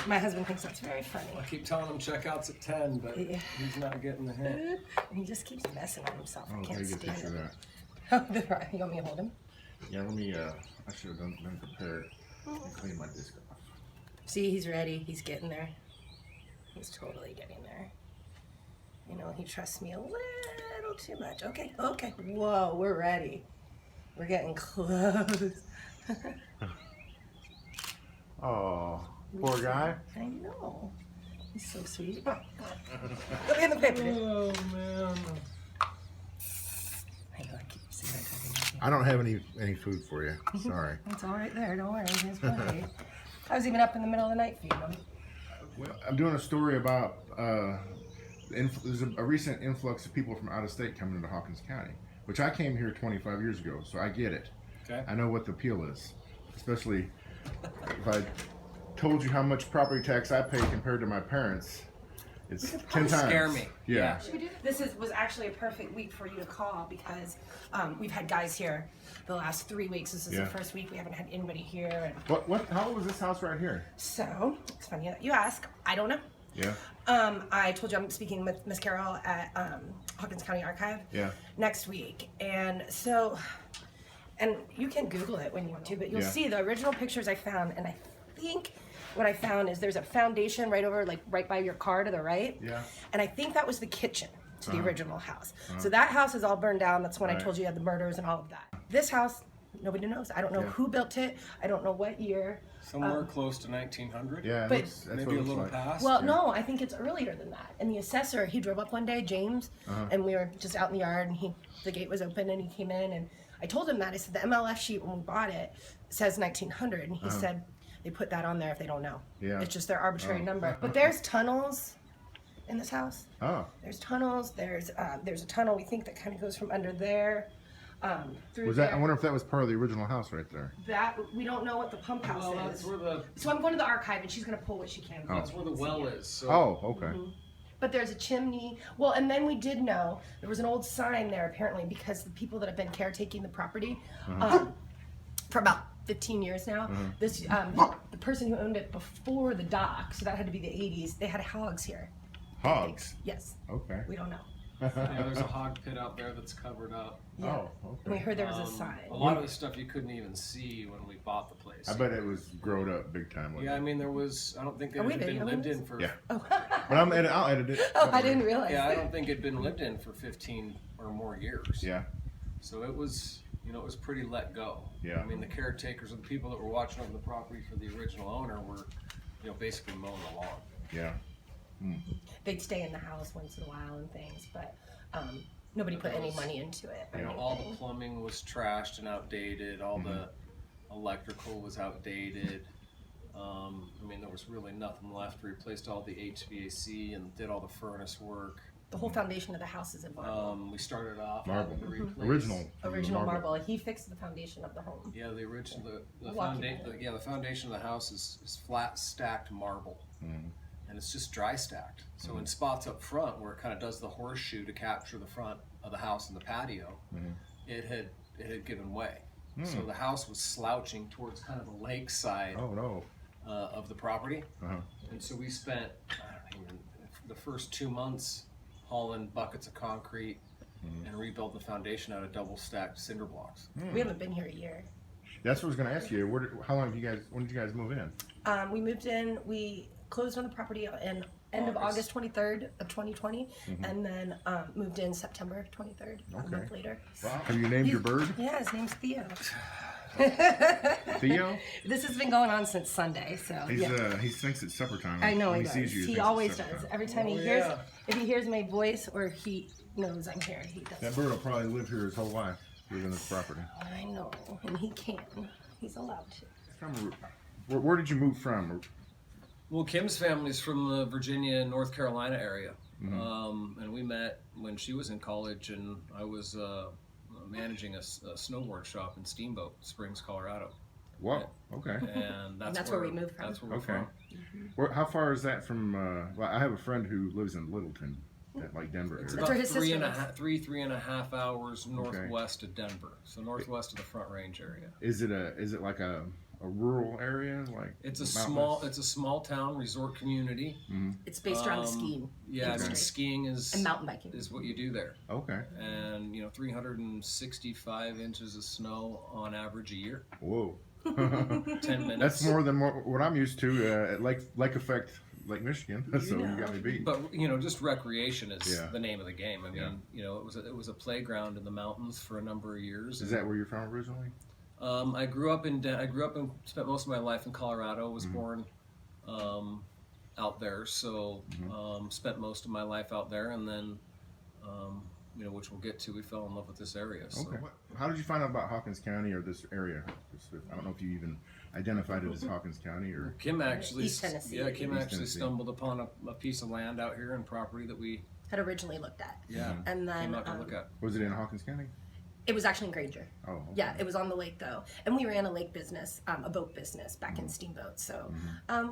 My husband thinks that's very funny. I keep telling him checkouts at 10, but he's not getting the hint. And he just keeps messing with himself. I Oh, can't take a stand picture of it. that. You want me to hold him? Yeah, let me, I should have been prepared and clean my disc off. See, he's ready. He's getting there. He's totally getting there. You know, he trusts me a little too much. Okay, okay. Whoa, we're ready. We're getting close. Oh, poor guy. I know. He's so sweet. Let me in the paper. Oh, man. I know, I keep saying that. I don't have any food for you. Sorry. It's all right there. Don't worry. There's plenty. I was even up in the middle of the night feeding him. Well, I'm doing a story about there's a recent influx of people from out of state coming into Hawkins County, which I came here 25 years ago, so I get it. Okay. I know what the appeal is, especially if I told you how much property tax I pay compared to my parents. It's 10 times. Scare me. Yeah. Should we do this? Was actually a perfect week for you to call because we've had guys here the last 3 weeks. This is the first week we haven't had anybody here. And How old was this house right here? so it's funny that you ask. I don't know. Yeah. I told you I'm speaking with Miss Carol at Hawkins County Archive next week, and so, and you can Google it when you want to, but you'll see the original pictures I found, and I think what I found is there's a foundation right over, like right by your car to the right. Yeah. And I think that was the kitchen to the original house. So that house is all burned down. That's when I told you had the murders and all of that. This house, nobody knows. I don't know who built it. I don't know what year. Somewhere close to 1900. Yeah. But that's Maybe what it a looks little like. past. well, no, I think it's earlier than that. And the assessor, he drove up one day, James, and we were just out in the yard, and the gate was open, and he came in, and I told him that. I said, the MLS sheet when we bought it says 1900, and he said, they put that on there if they don't know. Yeah. It's just their arbitrary number. But there's tunnels in this house. Oh. There's tunnels. There's a tunnel we think that kind of goes from under there through Was there. that? I wonder if that was part of the original house right there. That we don't know what the pump house Well, is. that's where the So I'm going to the archive, and she's going to pull what she can. that's where the well is. So Oh, okay. But there's a chimney. Well, and then we did know there was an old sign there apparently because the people that have been caretaking the property for about 15 years now. This the person who owned it before the dock, so that had to be the 80s. They had hogs here. Hogs. Yes. Okay. We don't know. yeah, there's a hog pit out there that's covered up. Yeah. Oh, And we okay. heard there was a sign. A lot of the stuff you couldn't even see when we bought the place. I bet it was growed up big time. Yeah, I mean there was. I don't think it Are we had been videoing lived this? in for. Yeah. Oh, But I'll edit it. oh I didn't realize. Yeah, I don't think it'd been lived in for 15 or more years. Yeah. So it was, it was pretty let go. Yeah. I mean, the caretakers or the people that were watching over the property for the original owner were, basically mowing the lawn. Yeah. They'd stay in the house once in a while and things, but nobody put any money into it. Or All the anything. plumbing was trashed and outdated. All the electrical was outdated. I mean, there was really nothing left. We replaced all the HVAC and did all the furnace work. The whole foundation of the house is in marble. We started off Marble. having to replace- Original marble. He fixed the foundation of the home. Yeah, the original, the Walking foundation. The foundation of the house is flat stacked marble, and it's just dry stacked. So in spots up front where it kind of does the horseshoe to capture the front of the house and the patio, it had given way. So the house was slouching towards kind of the lake side Oh no. of the property, and so we spent the first 2 months hauling buckets of concrete and rebuild the foundation out of double stacked cinder blocks. We haven't been here a year. That's what I was going to ask you. How long when did you guys move in? We moved in, we closed on the property in end of August 23rd of 2020, and then moved in September 23rd, a month later. Wow. Have you named your bird? Yeah, his name's Theo. Theo? This has been going on since Sunday, so He thinks it's supper time. I know When he does. sees you, He thinks it's always supper does. time. Every time if he hears my voice or he knows I'm here, he does. That bird will probably live here his whole life, live in this property. I know, and he can. He's allowed to. Where did you move from? Well, Kim's family's from the Virginia, North Carolina area, and we met when she was in college, and I was managing a snowboard shop in Steamboat Springs, Colorado. Whoa. Okay. And that's where we moved from. That's where we're Okay. from. How far is that from? Well, I have a friend who lives in Littleton. that like Denver It's area. about where his sister lives. three and a half hours northwest of Denver, so northwest of the Front Range area. Is it like a rural area, like It's a mountainous? small town resort community. It's based around skiing. Yeah, industry. skiing is And mountain biking. is what you do there. Okay. And 365 inches of snow on average a year. Whoa. 10 minutes. That's more than what I'm used to at Lake Effect, Lake Michigan. So you got me beat. But just recreation is Yeah. the name of the game. I mean, it was a playground in the mountains for a number of years. Is that where you're from originally? I grew up and spent most of my life in Colorado. Was born out there, so spent most of my life out there, and then which we'll get to. We fell in love with this area. So. Okay. How did you find out about Hawkins County or this area? I don't know if you even identified it as Hawkins County or Kim actually, East Tennessee. yeah, Kim East actually Tennessee. stumbled upon a piece of land out here and property that we Had originally looked at. And then came out to look at. was it in Hawkins County? it was actually in Granger. Oh. Okay. Yeah, it was on the lake though, and we ran a lake business, a boat business back in Steamboat. So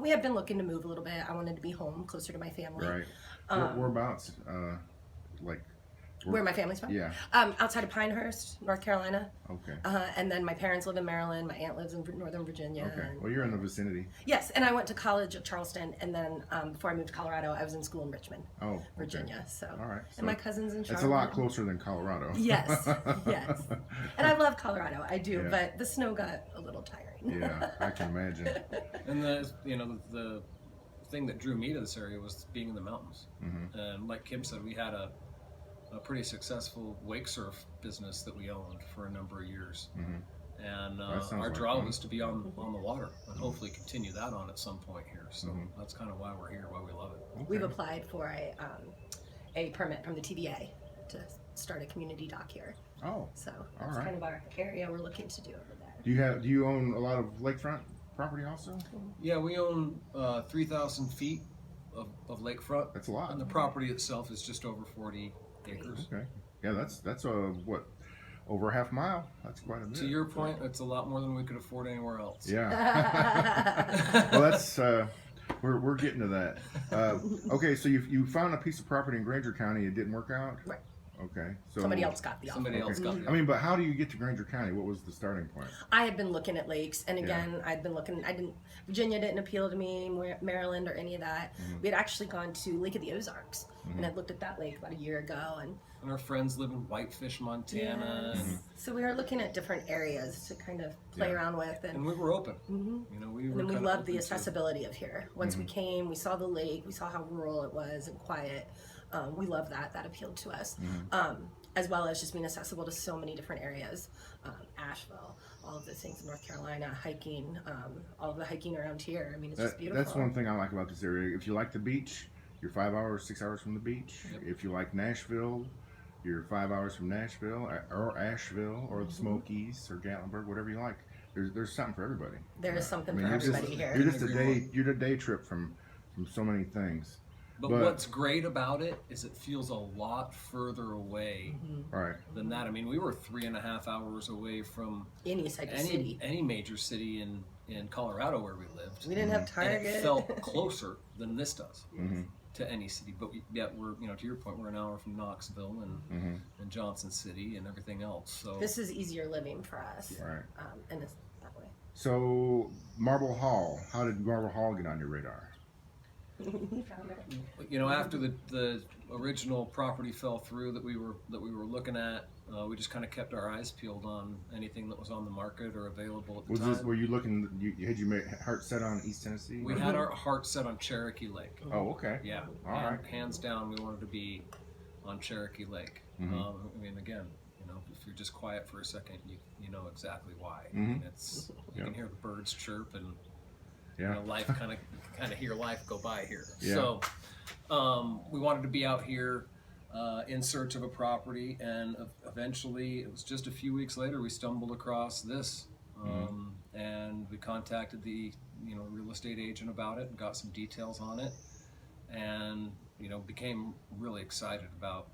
we had been looking to move a little bit. I wanted to be home, closer to my family. Right. Whereabouts? Like. Where my family's from? Yeah. Outside of Pinehurst, North Carolina. Okay. And then my parents live in Maryland. My aunt lives in Northern Virginia. Okay. And, Well, you're in the vicinity. yes, and I went to college at Charleston, and then before I moved to Colorado, I was in school in Richmond, Oh. Okay. Virginia. So, All right. and my cousins in Charlotte. That's a lot closer than Colorado. Yes, yes. And I love Colorado. I do, Yeah. but the snow got a little tiring. Yeah, I can imagine. And the thing that drew me to this area was being in the mountains. And like Kim said, we had a pretty successful wake surf business that we owned for a number of years. And That sounds our like draw fun. was to be on the water and hopefully continue that on at some point here. So that's kind of why we're here, why we love it. We've applied for a permit from the TVA to start a community dock here. Oh. So All that's right. kind of our area we're looking to do over there. Do you own a lot of lakefront property also? Yeah, we own 3,000 feet of lakefront. That's a lot. And the property itself is just over 40 acres. Okay. Yeah, that's what, over a half mile? That's quite a bit. To your point, it's a lot more than we could afford anywhere else. Yeah. Well, that's we're getting to that. Okay, so you found a piece of property in Granger County. It didn't work out. Right. Okay. So Somebody else got the offer. Somebody else got I the mean, but how do you get to Granger County? What was the starting point? I had been looking at lakes, and again, I'd been looking. Virginia didn't appeal to me, Maryland or any of that. We had actually gone to Lake of the Ozarks, and I'd looked at that lake about a year ago, and And our friends live in Whitefish, Montana, so we were looking at different areas to kind of play around with, and we were open. We and were then we kinda loved the open to- accessibility of here. Once we came, we saw the lake, we saw how rural it was and quiet. We loved that. That appealed to us. As well as just being accessible to so many different areas. Asheville, all of those things in North Carolina, hiking, all of the hiking around here. I mean, it's just beautiful. That's one thing I like about this area. If you like the beach, you're 5 hours, 6 hours from the beach. If you like Nashville, you're 5 hours from Nashville or Asheville or the Smokies or Gatlinburg, whatever you like. There's something for everybody. There is something for you're everybody just, here. You're just a day trip from so many things. But what's great about it is it feels a lot further away Right. than that. I mean, we were 3.5 hours away from Any type of city. any major city in Colorado where we lived. We didn't have And Target. it felt closer than this does to any city. But yet we're, to your point, we're an hour from Knoxville and Johnson City and everything else. So This is easier living for us. Right. And it's that way. So Marble Hall, how did Marble Hall get on your radar? after the original property fell through that we were looking at, we just kind of kept our eyes peeled on anything that was on the market or available at the time. Were you looking? Had you made heart set on East Tennessee? We had our heart set on Cherokee Lake. Oh, okay. Yeah. All right. Hands down, we wanted to be on Cherokee Lake. I mean, again, if you're just quiet for a second, you know exactly why. I mean, it's you can hear the birds chirp and life kind of hear life go by here. Yeah. So we wanted to be out here in search of a property, and eventually, it was just a few weeks later, we stumbled across this, and we contacted the real estate agent about it and got some details on it, and became really excited about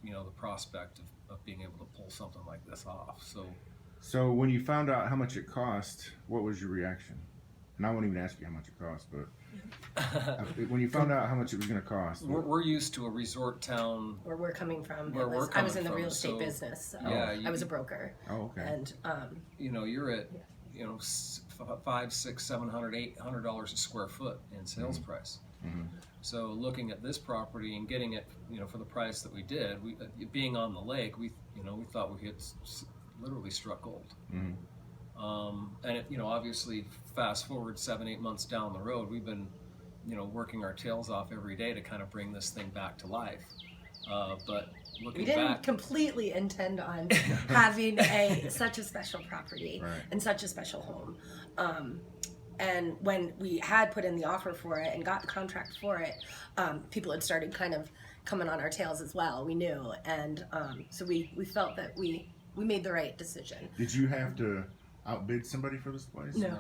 the prospect of being able to pull something like this off. So when you found out how much it cost, what was your reaction? and I won't even ask you how much it cost, but when you found out how much it was going to cost, we're used to a resort town. Where we're coming from, Where I was in the from, real estate so, business, so yeah, I was a broker. Oh, okay. And You're at $500, $600, $700, $800 a square foot in sales price. Mm-hmm. So looking at this property and getting it, for the price that we did, being on the lake, we thought we had literally struck gold. Mm-hmm. And it, obviously, fast forward 7-8 months down the road, we've been, working our tails off every day to kind of bring this thing back to life. But looking we didn't back, completely intend on having such a special property and such a special home. And when we had put in the offer for it and got the contract for it, people had started kind of coming on our tails as well. We knew, and so we felt that we made the right decision. Did you have to outbid somebody for this place? No.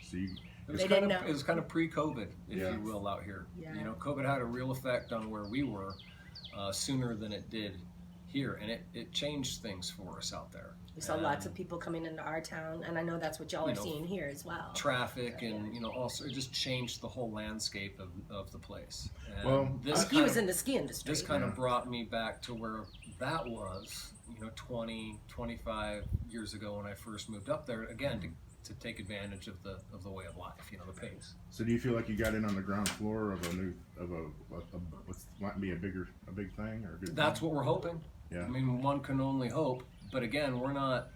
So you, They didn't know. It was kind of pre-COVID, if Yeah. you will, out here. Yeah. COVID had a real effect on where we were sooner than it did here, and it changed things for us out there. We saw lots of people coming into our town, and I know that's what y'all are seeing here as well. Traffic and also it just changed the whole landscape of the place. And Well, He was in the ski industry. this kind of brought me back to where that was, 20, 25 years ago when I first moved up there, again, to take advantage of the way of life, the pace. So do you feel like you got in on the ground floor of what might be a big thing or a good That's thing? what we're hoping. Yeah. I mean, one can only hope. But again, we're not,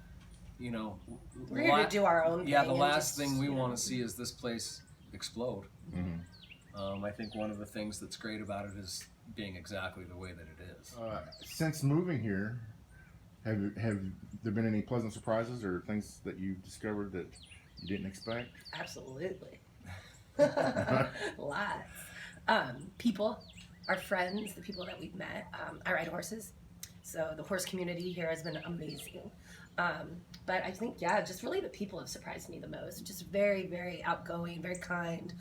We're here to do our own thing. Yeah, the and last just, thing we want to see is this place explode. Mm-hmm. I think one of the things that's great about it is being exactly the way that it is. Since moving here, have there been any pleasant surprises or things that you discovered that you didn't expect? Absolutely. Lots. People, our friends, the people that we've met. I ride horses, so the horse community here has been amazing. But I think, just really the people have surprised me the most. Just very, very outgoing, very kind,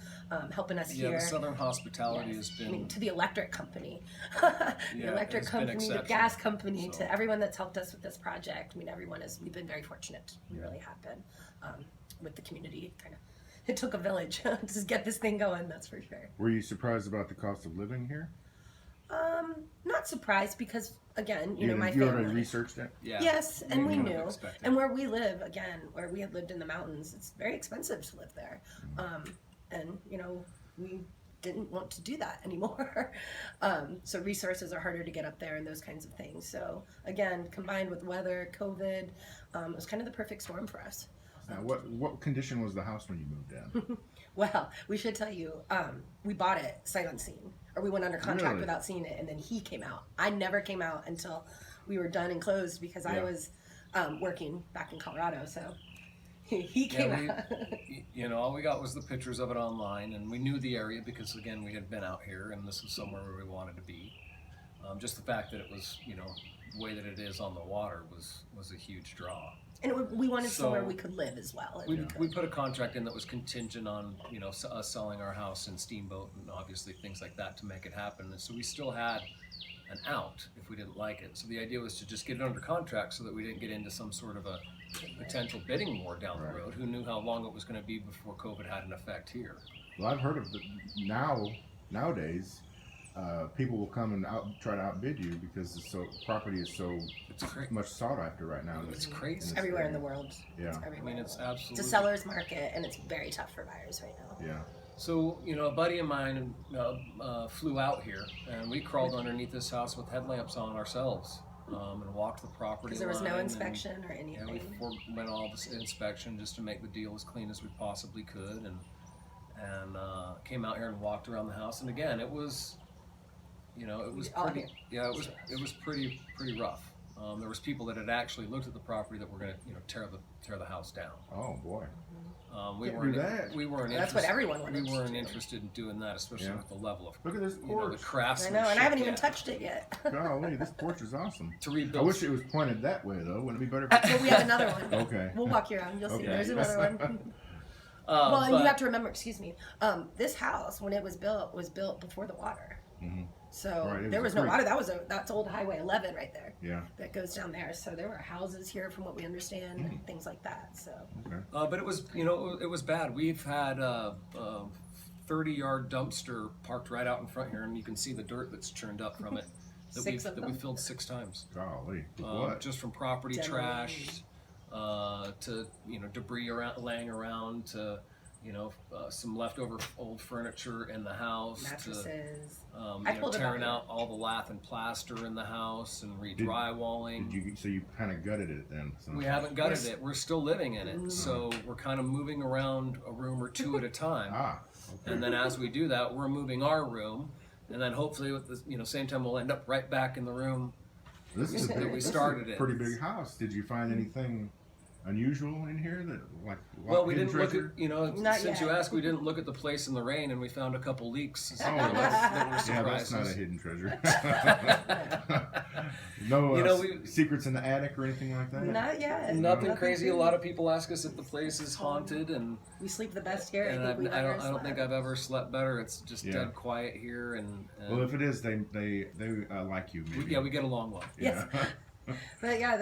helping us here. Yeah, the Southern hospitality has been... to the electric company, the electric company, the gas company, to everyone that's helped us with this project. I mean, we've been very fortunate. We really have been with the community. It took a village to just get this thing going, that's for sure. Were you surprised about the cost of living here? Not surprised because, again, my You family. already researched it? Yeah. Yes, and we kind of knew. expected. And where we live, again, where we had lived in the mountains, it's very expensive to live there. And, we didn't want to do that anymore. So resources are harder to get up there and those kinds of things. So, again, combined with weather, COVID, it was kind of the perfect storm for us. Now, what condition was the house when you moved in? Well, we should tell you, we bought it sight unseen, or we went under contract Really? without seeing it, and then he came out. I never came out until we were done and closed because I was working back in Colorado, so he came out. All we got was the pictures of it online, and we knew the area because, again, we had been out here, and this was somewhere where we wanted to be. Just the fact that it was, the way that it is on the water was a huge draw. And we wanted somewhere we could live as well. We put a contract in that was contingent on us selling our house and Steamboat and obviously things like that to make it happen. And so we still had an out if we didn't like it. So the idea was to just get it under contract so that we didn't get into some sort of a potential bidding war down the road. Who knew how long it was going to be before COVID had an effect here? Well, I've heard of nowadays. People will come and try to outbid you because property is so much sought after right now. It's crazy. Everywhere in the world. Yeah. I mean, it's absolutely... It's a seller's market, and it's very tough for buyers right now. Yeah. So, a buddy of mine flew out here, and we crawled underneath this house with headlamps on ourselves and walked the property Because there was no line, inspection or anything. Yeah, we went all this inspection just to make the deal as clean as we possibly could, and came out here and walked around the house. And again, it was... it was pretty. Yeah, it was pretty rough. There was people that had actually looked at the property that were going to tear the house down. Oh boy. We Can't weren't. do that. We weren't. That's what everyone wanted. We to weren't do. interested in doing that, especially with the level of Look at this the porch. I craftsmanship. know, and I haven't even touched it yet. Golly, this porch is awesome. To I rebuild. wish it was pointed that way though. Wouldn't it be better? Well, we have another one. Okay. We'll walk you around. You'll see. Okay. There's another one. Well, and but- you have to remember, excuse me, this house, when it was built before the water. Mm-hmm. So Right, it there was was a no creek. water. That's old Highway 11 right there. Yeah. That goes down there. So there were houses here, from what we understand, things like that. So. Okay. But it was, it was bad. We've had a 30-yard dumpster parked right out in front here, and you can see the dirt that's churned up from it. That we filled 6 times. Golly. What? Just from property trash, Demolition. to debris laying around, to some leftover old furniture in the house, Mattresses. to tearing out all the lath and plaster in the house and re-drywalling. So you kind of gutted it then? We haven't gutted it. We're still living in it. So we're kind of moving around a room or 2 at a time. Okay. And then as we do that, we're moving our room. And then hopefully, with the same time, we'll end up right back in the room This is we started it. Pretty big house. Did you find anything unusual in here that Well, we hidden didn't look treasure? at, Not since yet. you asked, we didn't look at the place in the rain, and we found a couple leaks. Oh, that were yeah, surprises. that's not a hidden treasure. No secrets in the attic or anything like that? Not yet. Nothing crazy. A lot of people ask us if the place is haunted, and We sleep the best here. and I think we've ever I don't think slept. I've ever slept better. It's just Yeah. dead quiet here, and Well, if it is, they like you. Maybe. we get along well. Yes. But yeah,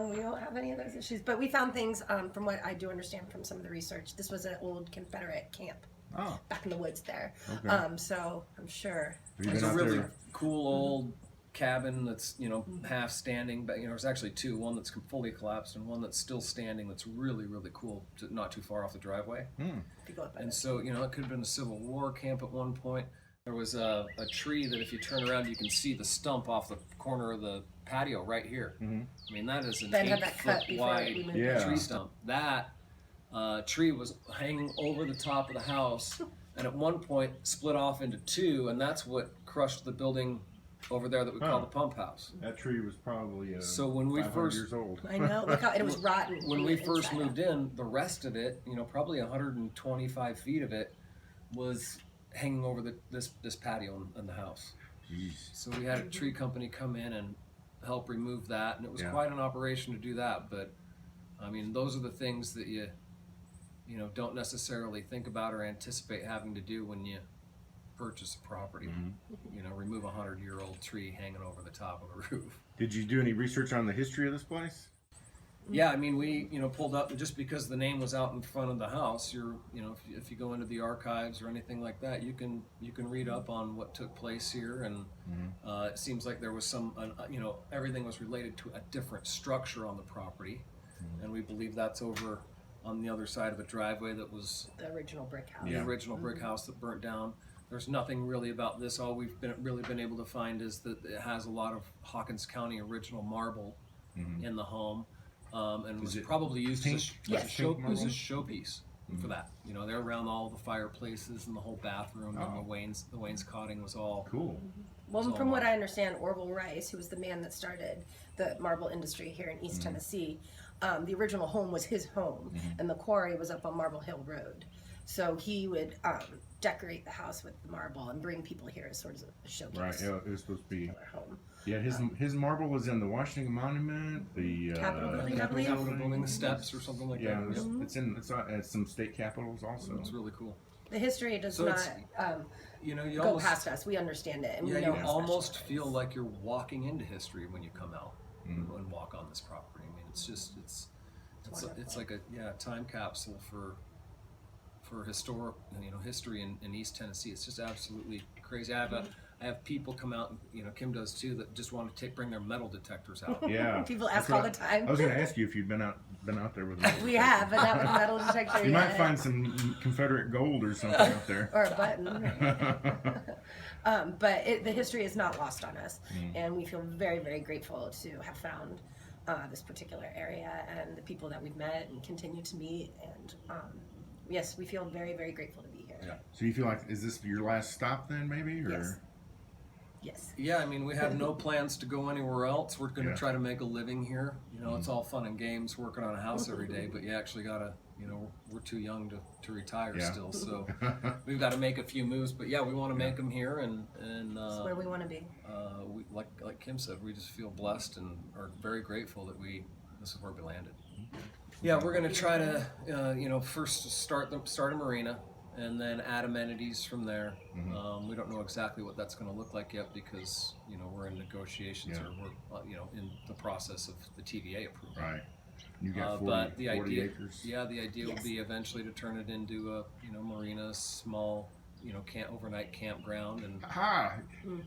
we don't have any of those issues. But we found things, from what I do understand from some of the research. This was an old Confederate camp Oh, back in the woods there. okay. So I'm sure. Have you It's been a out really there? cool old cabin that's half standing, but there's actually 2. One that's fully collapsed and one that's still standing. That's really, really cool. Not too far off the driveway. If you go up by And the- so it could have been a Civil War camp at one point. There was a tree that if you turn around, you can see the stump off the corner of the patio right here. Mhm. I mean, that is an Ben had that cut 8-foot before wide we moved. Yeah. tree stump. That tree was hanging over the top of the house, and at one point split off into 2, and that's what crushed the building over there that we call Oh. the pump house. That tree was probably So when we 500 first years old. I know. Look how it was rotten. when we first inside moved out. in, the rest of it, probably 125 feet of it, was hanging over this patio in the house. Jeez. So we had a tree company come in and help remove that, and it was Yeah. quite an operation to do that. But I mean, those are the things that you don't necessarily think about or anticipate having to do when you purchase a property. Remove a 100-year-old tree hanging over the top of a roof. Did you do any research on the history of this place? Yeah, I mean, we pulled up just because the name was out in front of the house. If you go into the archives or anything like that, you can read up on what took place here, and it seems like there was some everything was related to a different structure on the property, and we believe that's over on the other side of the driveway that was The original brick house. Yeah. the original brick house that burnt down. There's nothing really about this. All we've really been able to find is that it has a lot of Hawkins County original marble in the home. And was it probably used as a Yes. showpiece for that. They're around all the fireplaces and the whole bathroom and the wainscoting was all Cool. Well, It's all from what marble. I understand, Orville Rice, who was the man that started the marble industry here in East Tennessee, the original home was his home, and the quarry was up on Marble Hill Road. So he would decorate the house with the marble and bring people here as sort of a showcase. Right. Yeah, it was supposed to be. of their home. Yeah, his marble was in the Washington Monument, the Capitol building, I believe. Capitol building, the steps or something like Yeah, that. it's at some state capitals also. It's really cool. The history does So not it's- You go almost, past us. We understand it, and we yeah, know you how almost special it feel is. like you're walking into history when you come out and walk on this property. I mean, it's like a time capsule for historic history in East Tennessee. It's just absolutely crazy. I have people come out, and Kim does too, that just want to bring their metal detectors out. Yeah. People That's ask all what the time. I was going to ask you if you've been out there with them. We have, but not with a metal detector You yet. might find some Confederate gold or something out there. Or a button. But the history is not lost on us, and we feel very, very grateful to have found this particular area and the people that we've met and continue to meet. And yes, we feel very, very grateful to be here. Yeah. So you feel like, is this your last stop then, maybe? Or? Yes. Yes. Yeah, I mean, we have no plans to go anywhere else. We're going to Yeah. try to make a living here. It's all fun and games working on a house every day, but you actually got to, we're too young to retire Yeah. still. So we've got to make a few moves. But yeah, we want to make them here, and That's where we want to be. we, like Kim said, we just feel blessed and are very grateful that this is where we landed. Yeah, we're going to try to, first start a marina, and then add amenities from there. We don't know exactly what that's going to look like yet because we're in negotiations or we're in the process of the TVA approval. Right. You got 40, but the 40 idea, acres. yeah, the idea would be eventually to turn it into a marina, small overnight campground, and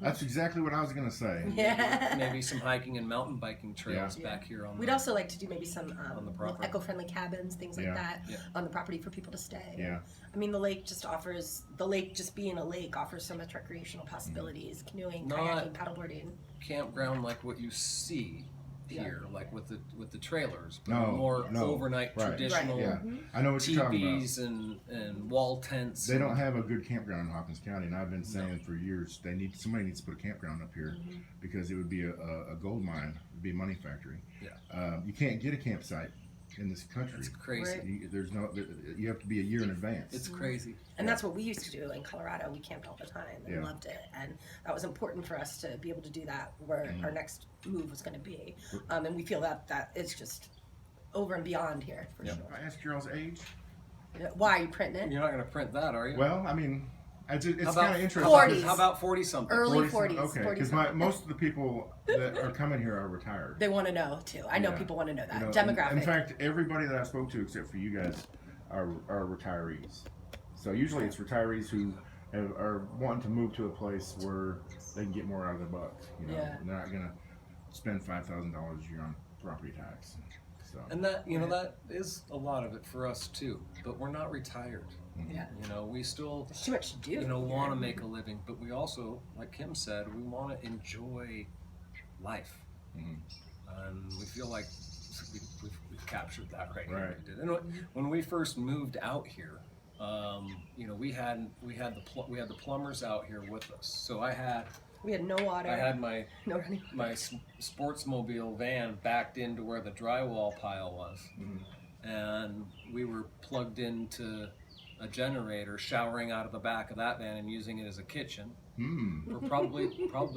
that's exactly what I was gonna say. Yeah. maybe some hiking and mountain biking trails back here on. We'd also like to do maybe some on the property. eco-friendly cabins, things like that, on the property for people to stay. Yeah. I mean, the lake just being a lake offers so much recreational possibilities: canoeing, kayaking, paddleboarding. Campground like what you see here, like with the trailers, but No, more overnight traditional Yeah, I know what you're talking about. teepees and wall tents. They don't have a good campground in Hawkins County, and I've been saying for years somebody needs to put a campground up here because it would be a gold mine, it'd be a money factory. Yeah. You can't get a campsite in this country. It's crazy. Right. You have to be a year in advance. It's crazy. And that's what we used to do in Colorado. We camped all the time and loved it. And that was important for us to be able to do that where our next move was going to be. And we feel that it's just over and beyond here for sure. I asked y'all's age. Why are you printing it? You're not going to print that, are you? Well, I mean, it's kind of interesting. 40s. How about 40 something? Early 40s. Okay, because most of the people that are coming here are retired. They want to know too. I know people want to know that. Demographic. In fact, everybody that I spoke to, except for you guys, are retirees. So usually it's retirees who are wanting to move to a place where they can get more out of their buck. They're not gonna spend $5,000 a year on property tax. So. And that that is a lot of it for us too. But we're not retired. Yeah. We still There's too much to do. Want to make a living, but we also, like Kim said, we want to enjoy life, and we feel like we've captured that right here. We did. And when we first moved out here, we had the plumbers out here with us. So we had no water. I had my my sportsmobile van backed into where the drywall pile was, and we were plugged into a generator, showering out of the back of that van and using it as a kitchen. For probably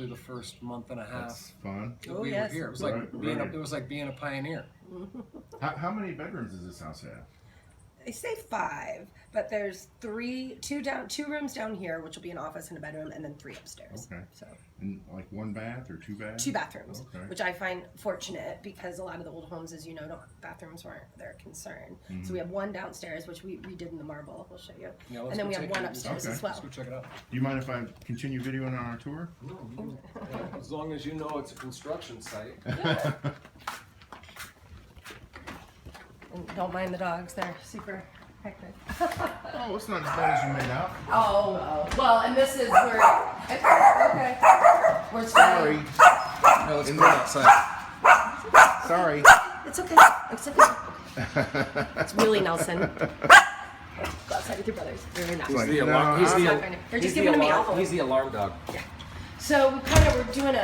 the first month and a half. That's fun. That we were here. It was like being a pioneer. How many bedrooms does this house have? They say 5, but there's 2 rooms down here, which will be an office and a bedroom, and then 3 upstairs. Okay. So. And like 1 bath or 2 baths? 2 bathrooms, okay. Which I find fortunate because a lot of the old homes, as you know, bathrooms weren't their concern. So we have 1 downstairs, which we redid in the marble. We'll show you. Yeah, and then we have 1 upstairs as well. Let's go check it out. Do you mind if I continue videoing on our tour? No. As long as you know it's a construction site. And don't mind the dogs; they're super hectic. Oh, it's not as bad as you made out. Oh, well, and this is where. Okay. We're Sorry. No, it's cool outside. Sorry. It's okay. It's okay. It's Willie Nelson. Go outside with your brothers. They're not. Like, They're just giving me awful. He's the alarm dog. Yeah. So we kind of were doing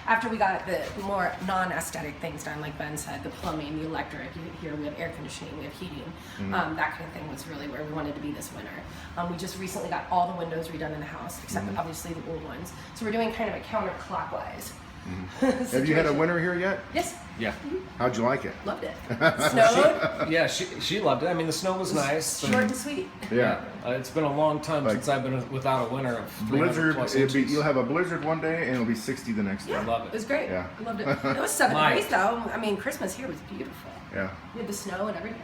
after we got the more non-aesthetic things done, like Ben said, the plumbing, the electric. Here we have air conditioning, we have heating. That kind of thing was really where we wanted to be this winter. We just recently got all the windows redone in the house, except obviously the old ones. So we're doing kind of a counterclockwise. Have you had a winter here yet? Yes. Yeah. How'd you like it? Loved it. Snowed. Yeah, she loved it. I mean, the snow was nice. Short and sweet. Yeah. It's been a long time since I've been without a winter of blizzard. 300+ inches. You'll have a blizzard one day and it'll be 60 the next day. I love It was great. Yeah. I loved it. It was 7 days though. I mean, Christmas here was beautiful. Yeah. We had the snow and everything.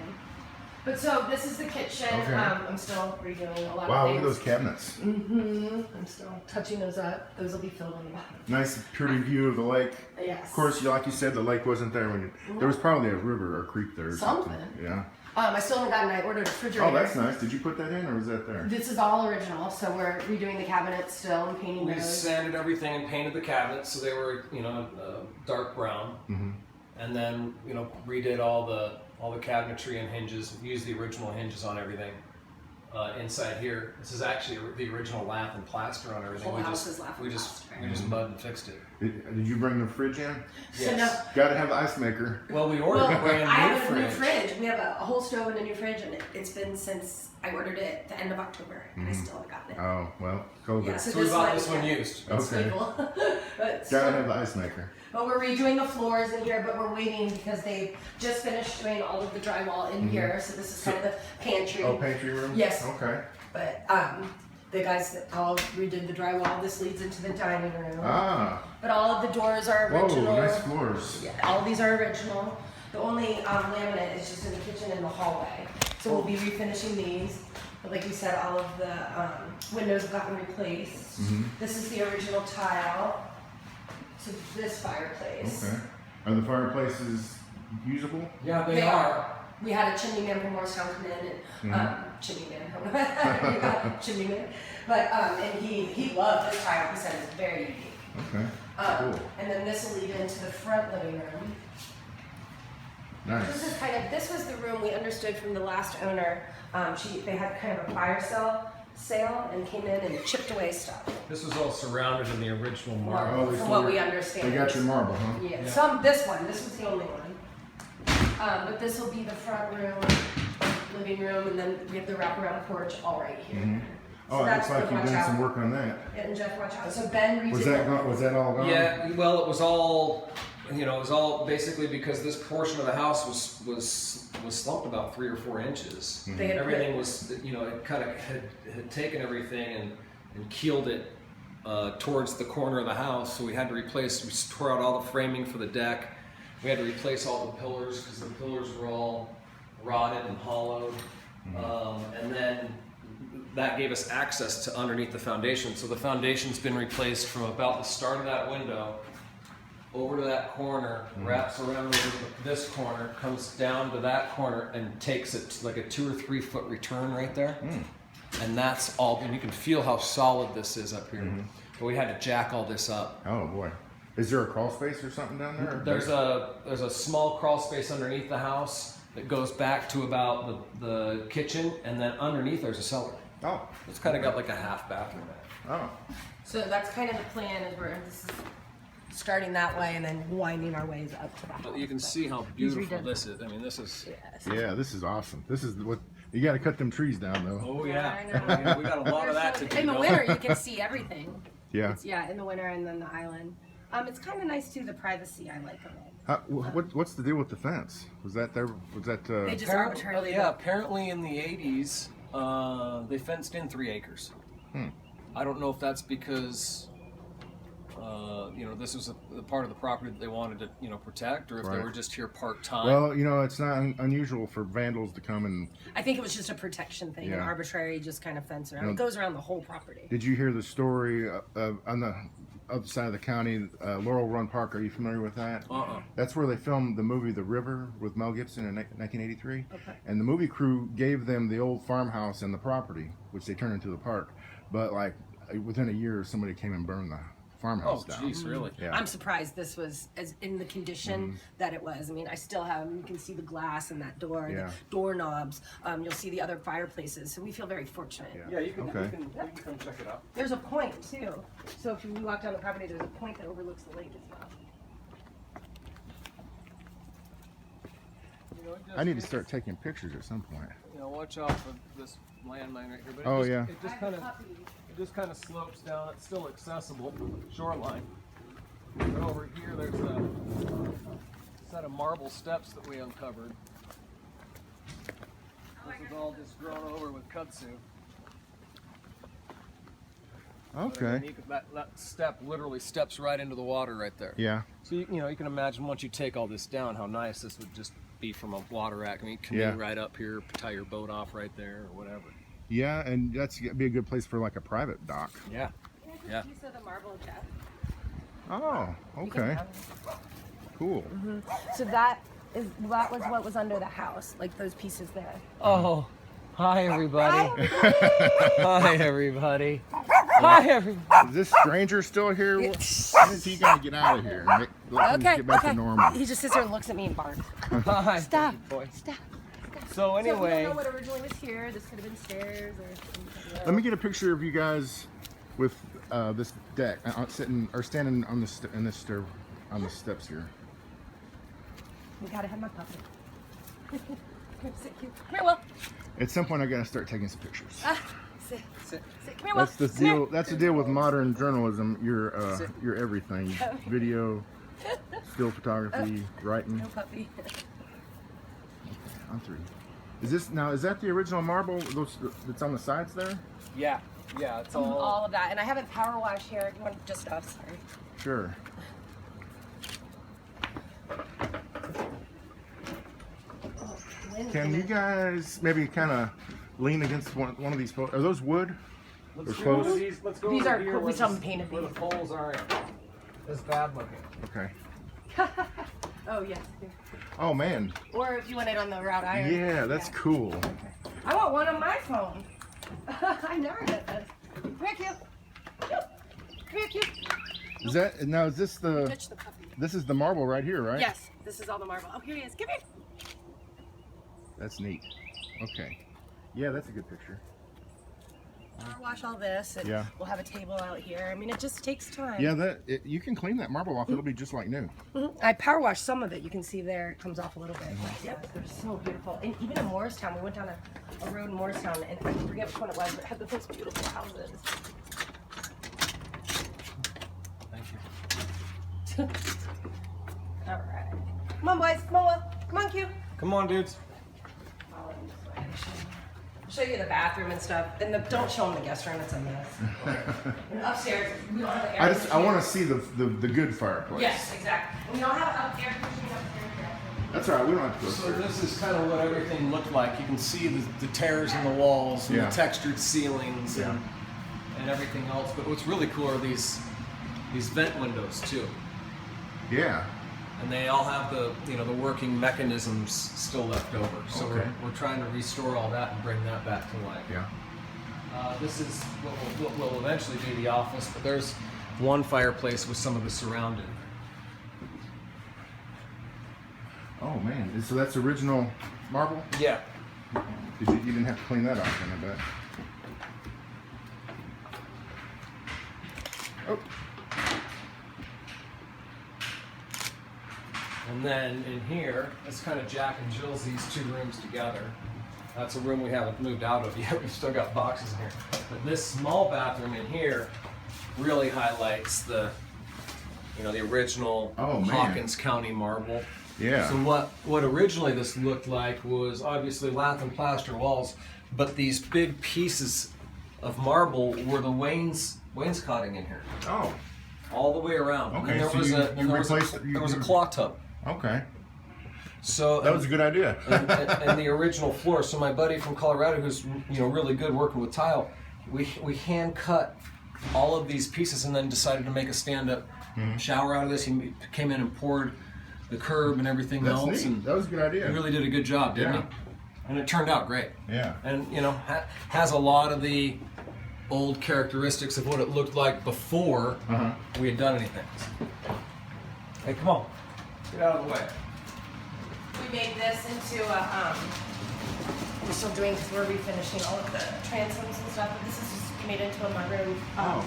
But so this is the kitchen. Okay. I'm still redoing a lot Wow, of look at things. those cabinets. I'm still touching those up. Those will be filled on the bottom. Nice, pretty view of the lake. Yes. Of course, like you said, the lake wasn't there when you. There was probably a river or creek there. Or something. Yeah. I still haven't gotten. I ordered a refrigerator. Oh, that's nice. Did you put that in, or was that there? This is all original, so we're redoing the cabinets still and painting We those. sanded everything and painted the cabinets so they were, dark brown. And then, redid all the cabinetry and hinges. Used the original hinges on everything. Inside here, this is actually the original lath and plaster on everything. Whole house is lath and we just mud and fixed it. Did you bring the fridge in? Yes. So Got to have the ice maker. Well, we ordered a brand I new have a new fridge. We have a whole stove and a new fridge, and it's been since I ordered it at the end of October, and I still haven't gotten it. Oh, well, COVID. Yeah, So we bought this one used. It's Okay. stable. But Gotta have the ice maker. But we're redoing the floors in here, but we're waiting because they just finished doing all of the drywall in here, so this is kind of the pantry. Oh, pantry room? Yes. Okay. But the guys that all redid the drywall. This leads into the dining room. Ah. But all of the doors are original. Whoa, nice floors. Yeah, all of these are original. The only laminate is just in the kitchen and the hallway. So we'll be refinishing these. But like you said, all of the windows have gotten replaced. This is the original tile to this fireplace. Okay. Are the fireplaces usable? Yeah, they are. We had a chimney man from Morristown come in and chimney man, chimney man. But and he loved this tile. He said it's very unique. Okay. Cool. And then this will lead into the front living room. Nice. This was the room we understood from the last owner. They had kind of a fire sale and came in and chipped away stuff. This was all surrounded in the original marble. they From still what we got- understand. They got your marble, huh? Yeah. Yeah. This was the only one. But this will be the front room, living room, and then we have the wraparound porch all right here. Oh, it looks like the you've watch done out. some work on that. And Jeff, watch out. So Ben redid Was that all gone? Yeah, well, it was all, it was all basically because this portion of the house was slumped about 3 or 4 inches. They had Everything was, it kind of had taken everything and keeled it towards the corner of the house. So we had to we tore out all the framing for the deck. We had to replace all the pillars because the pillars were all rotted and hollowed. And then that gave us access to underneath the foundation. So the foundation's been replaced from about the start of that window over to that corner, wraps around over to this corner, comes down to that corner, and takes it to like a 2 or 3 foot return right there. And that's all, and you can feel how solid this is up here. But we had to jack all this up. Oh boy. Is there a crawl space or something down there? There's a small crawl space underneath the house that goes back to about the kitchen, and then underneath there's a cellar. Oh. It's kind of got like a half bathroom. Oh. So that's kind of the plan, is this is starting that way and then winding our ways up to that. But you can see how beautiful this is. I mean, this is. Yes. Yeah, this is awesome. This is what you got to cut them trees down though. Oh Yeah, yeah. I know. We got a lot of that to do. In the don't winter, we? you can see everything. Yeah. In the winter, and then the island. It's kind of nice too, the privacy I like of it. What's the deal with the fence? Was that there? Was that? They just arbitrarily. Yeah, apparently in the 80s, they fenced in 3 acres. I don't know if that's because, this was a part of the property that they wanted to, protect, or if they Right. were just here part-time. Well, it's not unusual for vandals to come and. I think it was just a protection thing, an arbitrary just kind of fence around. It goes around the whole property. Did you hear the story on the other side of the county, Laurel Run Park? Are you familiar with that? That's where they filmed the movie The River with Mel Gibson in 1983. Okay. And the movie crew gave them the old farmhouse and the property, which they turned into the park. But like within a year, somebody came and burned the farmhouse Oh, down. jeez, really? Yeah. I'm surprised this was as in the condition that it was. I mean, I still have, you can see the glass in that door, Yeah. the doorknobs. You'll see the other fireplaces. So we feel very fortunate. Yeah, you can, Okay. you can come check it out. There's a point too. So if you walk down the property, there's a point that overlooks the lake as well. I need to start taking pictures at some point. Watch out for this landmine right here. But Oh, yeah. It just kind of slopes down. It's still accessible shoreline. But over here, there's a set of marble steps that we uncovered. This is all just grown over with kudzu. Okay. And that step literally steps right into the water right there. Yeah. So you can imagine once you take all this down, how nice this would just be from a water rack. I mean, canoe Yeah. right up here, tie your boat off right there, or whatever. Yeah, and that's be a good place for like a private dock. Yeah. Yeah. Piece of the marble, Jeff. Oh, okay. Cool. So that was what was under the house, like those pieces there. Oh, hi everybody. Hi everybody. Hi everybody. Is this stranger still here? When is he gonna get out of here? Let him get back to normal. He just sits there and looks at me and barks. Hi. Stop. Boy. Stop. So So we anyway, don't know what originally was here. This could have been stairs or. Let me get a picture of you guys with this deck standing on the steps here. We gotta have my puppy. Sit. Come here, Will. At some point, I gotta start taking some pictures. Sit. Come here, Will. That's the deal. That's the deal with modern journalism. You're everything: video, still photography, writing. No puppy. On 3. Is that the original marble that's on the sides there? Yeah, it's All of that, and I have it power washed here. You want just stuff? Sorry. Sure. Can you guys maybe kind of lean against one of these? Are those wood? Let's Or go close? over these. Let's go These over are here cool. We where saw the- them painted where the these. poles aren't as bad looking. Okay. Oh yes. Oh man. Or if you want it on the wrought iron. Yeah, that's cool. I want one on my phone. I never did this. Come here, cute. Come here, cute. Is this the? Touch the puppy. This is the marble right here, right? Yes, this is all the marble. Oh, here he is. Come here. That's neat. Okay. Yeah, that's a good picture. Power wash all this, and Yeah. we'll have a table out here. I mean, it just takes time. Yeah, you can clean that marble off. It'll be just like new. I power washed some of it. You can see there it comes off a little bit. Yep, they're so beautiful. And even in Moorestown, we went down a road in Moorestown, and I forget which one it was, but it had the most beautiful houses. Thank you. All right. Come on, boys. Come on, Will. Come on, Q. Come on, dudes. Show you the bathroom and stuff, and don't show them the guest room. It's a mess. And upstairs, we don't have the air. I want to see the good fireplace. Yes, exactly. And we don't have air conditioning upstairs. That's all right. We don't have to go So through. this is kind of what everything looked like. You can see the tears in the walls, and Yeah. the textured ceilings, Yeah. and everything else. But what's really cool are these vent windows too, Yeah. and they all have the working mechanisms still left over. So Okay. we're trying to restore all that and bring that back to life. Yeah. This is what will eventually be the office, but there's one fireplace with some of the surrounding. Oh man. So that's original marble. Yeah. You didn't have to clean that off, then, I bet. Oh. And then in here, it's kind of Jack and Jill's, these two rooms together. That's a room we haven't moved out of yet. We've still got boxes in here. But this small bathroom in here really highlights the original Oh, man. Hawkins County marble. Yeah. So what originally this looked like was obviously lath and plaster walls, but these big pieces of marble were the wainscoting in here, Oh. all the way around. Okay, And there so was you replaced it- there was a claw tub. Okay. So That was a good idea. and the original floor. So my buddy from Colorado, who's really good working with tile, we hand cut all of these pieces and then decided to make a stand-up shower out of this. He came in and poured the curb and everything That's else, neat. and That was a good idea. he really did a good job, didn't Yeah. he? And it turned out great. Yeah. And has a lot of the old characteristics of what it looked like before we had done anything. Hey, come on, get out of the way. We made this into a, we're still doing, because we're refinishing all of the transoms and stuff, but this is just made into a mudroom,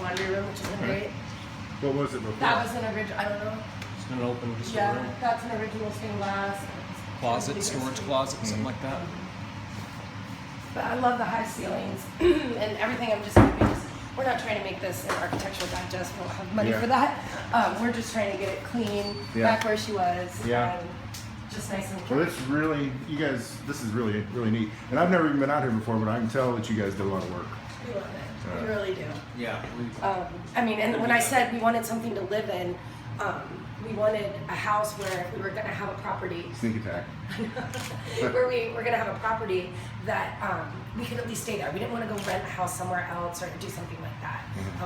laundry room, which is great. What was it before? That was an original, I don't know. Just gonna open the Yeah, storeroom. that's an original stained glass. Closet, storage closet, something like that. But I love the high ceilings and everything. I'm just happy because we're not trying to make this an architectural digest. We don't have money Yeah. for that. We're just trying to get it clean, Yeah. back where she was. Yeah. And just nice and Well, it's really, you guys, this is really, really neat. And I've never even been out here before, but I can tell that you guys did a lot of work. we love it. We really do. Yeah. I mean, and when I said we wanted something to live in, we wanted a house where we were going to have a property Sneak attack. where we were going to have a property that we could at least stay there. We didn't want to go rent a house somewhere else or do something like that.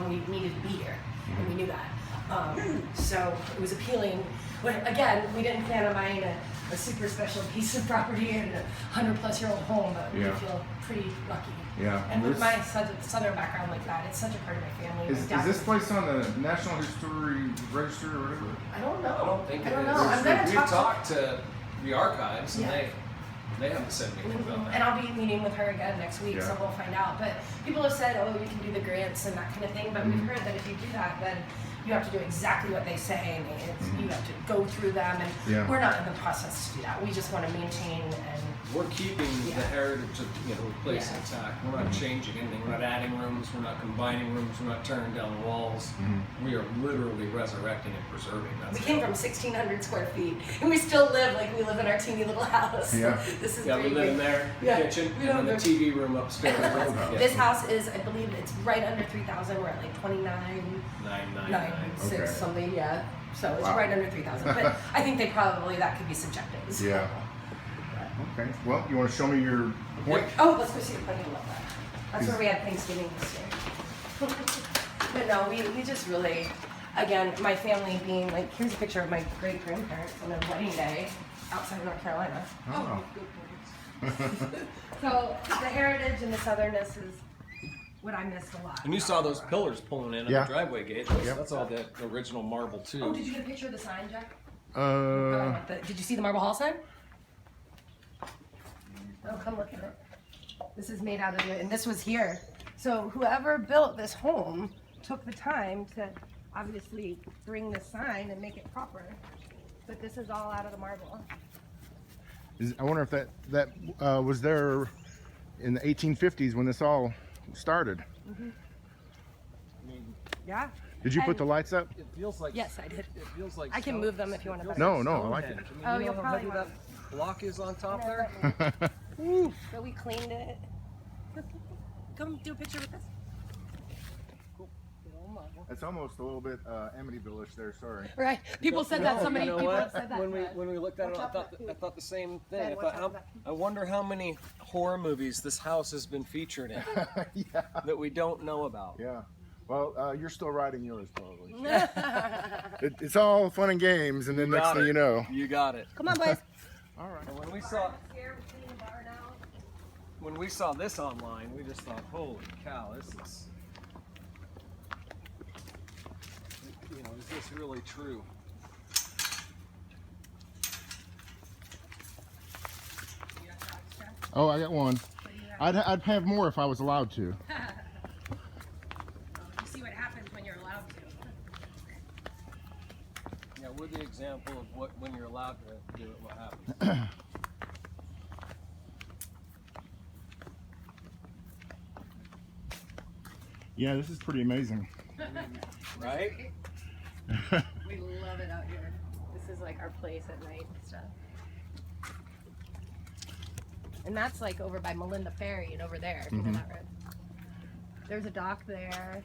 We needed to be here, and we knew that. So it was appealing. But again, we didn't plan on buying a super special piece of property in a 100-plus-year-old home, but we Yeah. feel pretty lucky. Yeah. And with This- my southern background like that, it's such a part of my family. Is this place on the National History Register or whatever? I don't know. I don't think I it don't is. know. I'm gonna We talk talked to the archives, and Yeah. they haven't said anything about that. And I'll be meeting with her again next week, so Yeah. we'll find out. But people have said, oh, you can do the grants and that kind of thing. But we've heard that if you do that, then you have to do exactly what they say, and you have to go through them, and we're not in the process to do that. We just want to maintain and we're keeping the heritage of the place intact. We're not changing anything. We're not adding rooms. We're not combining rooms. We're not tearing down walls. We are literally resurrecting and preserving. We came from 1,600 square feet, and we still live like we live in our teeny little house. Yeah. This is we live in there, kitchen, and then the TV room upstairs. This house is, I believe, it's right under 3,000. We're at like 29,996 something. Yeah. So it's right under 3,000. But I think that could be subjective. So. Yeah. Okay. Well, you want to show me your point? Oh, let's go see the parking lot. That's where we had Thanksgiving this year. But no, we just really, again, my family being like, here's a picture of my great grandparents on their wedding day outside of North Carolina. Oh. So the heritage and the southernness is what I missed a lot. And you saw those pillars pulling in at the driveway gate. That's all the original marble too. Oh, did you get a picture of the sign, Jack? Did you see the Marble Hall sign? Oh, come look at it. This is made out of it, and this was here. So whoever built this home took the time to obviously bring this sign and make it proper. But this is all out of the marble. I wonder if that was there in the 1850s when this all started. Yeah. Did you put the lights up? It feels like Yes, I did. It feels like I can move them if you want to. No, I like it. Oh, you'll probably that block is on top there. So we cleaned it. Come do a picture with us. It's almost a little bit Amityville-ish there. Sorry. Right. People said that. So many people what? have said that. When we looked at it, I thought the same thing. I wonder how many horror movies this house has been featured in that we don't know about. Yeah. Well, you're still riding yours probably. It's all fun and games, and then next thing you know. You got it. Come on, boys. All right. And when we saw this online, we just thought, holy cow, this is, is this really true? Oh, I got one. I'd have more if I was allowed to. You see what happens when you're allowed to. Yeah, we're the example of when you're allowed to do it, what happens. Yeah, this is pretty amazing. Right? We love it out here. This is like our place at night and stuff. And that's like over by Melinda Ferry and over there, if you know that road. There's a dock there.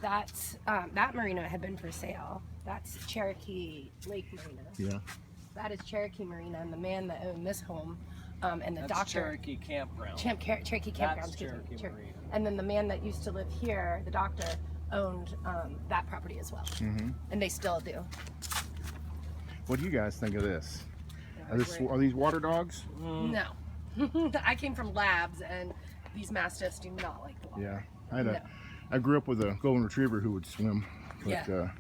That's that marina had been for sale. That's Cherokee Lake Marina. Yeah. That is Cherokee Marina, and the man that owned this home, and the That's doctor. Cherokee Campground. Cherokee Campground. That's Cherokee Marina. And then the man that used to live here, the doctor, owned that property as well, and they still do. What do you guys think of this? Are these water dogs? No, I came from labs, and these mastiffs do not like the water. Yeah, I grew up with a golden retriever who would swim, but Yeah.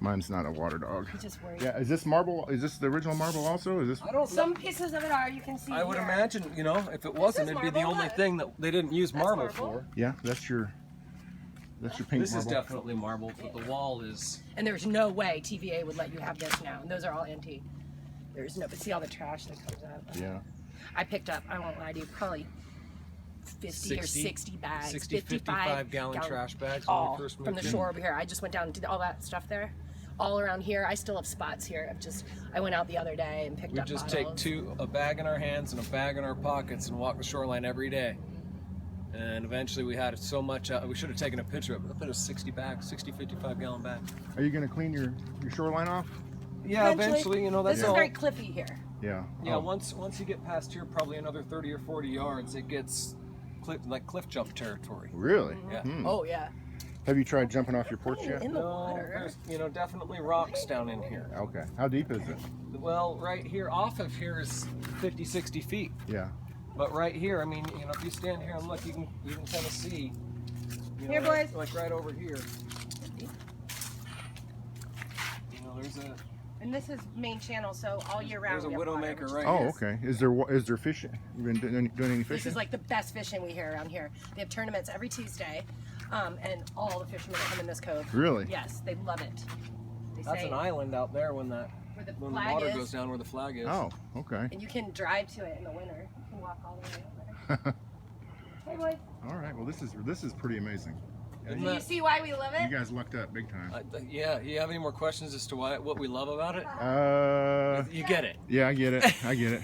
Mine's not a water dog. He just worried. Yeah, is this marble? Is this the original marble also? Is this? I don't Some pieces of it are. You can see. I would here. imagine, if it wasn't, is it'd be the marble, only but- thing that they didn't use marble marble. for. Yeah, that's your pink This marble. is definitely marble, but the wall is. And there's no way TVA would let you have this now. And those are all antique. There's no. But see all the trash that comes out. Yeah. I picked up. I won't lie to you. Probably 50 or 60 bags. 55 gallon trash bags all when we first moved from the in. shore over here. I just went down and did all that stuff there. All around here. I still have spots here. I went out the other day and picked We up just bottles. take a bag in our hands and a bag in our pockets and walk the shoreline every day. And eventually we had so much, we should have taken a picture of it. I put a 60 bags, 60, 55 gallon bag. Are you going to clean your shoreline off? Yeah, eventually, that's This is all. very cliffy here. Yeah. Yeah, Oh. once you get past here, probably another 30 or 40 yards, it gets cliff jump territory. Really? Yeah. Oh yeah. Have you tried jumping off your porch yet? In the No, water. there's definitely rocks down in here. Okay. How deep is it? Well, right here, off of here is 50, 60 feet. Yeah. But right here, I mean, if you stand here and look, you can kind of see. Here, boys. Like right over here. There's a And this is main channel, so all year round. there's a we have water, widowmaker which- right Oh, here. okay. Is there fishing? You been doing any This fishing? is like the best fishing we hear around here. They have tournaments every Tuesday, and all the fishermen that come in this cove. Really? Yes, they love it. They That's say an island out there when the flag water is. goes down where the flag is. Oh, okay. And you can drive to it in the winter. You can walk all the way over. Hey, boys. All right. Well, this is pretty amazing. Do you see why we love it? You guys lucked up big time. Yeah. You have any more questions as to what we love about it? Uh. You get it. Yeah, I get it. I get it.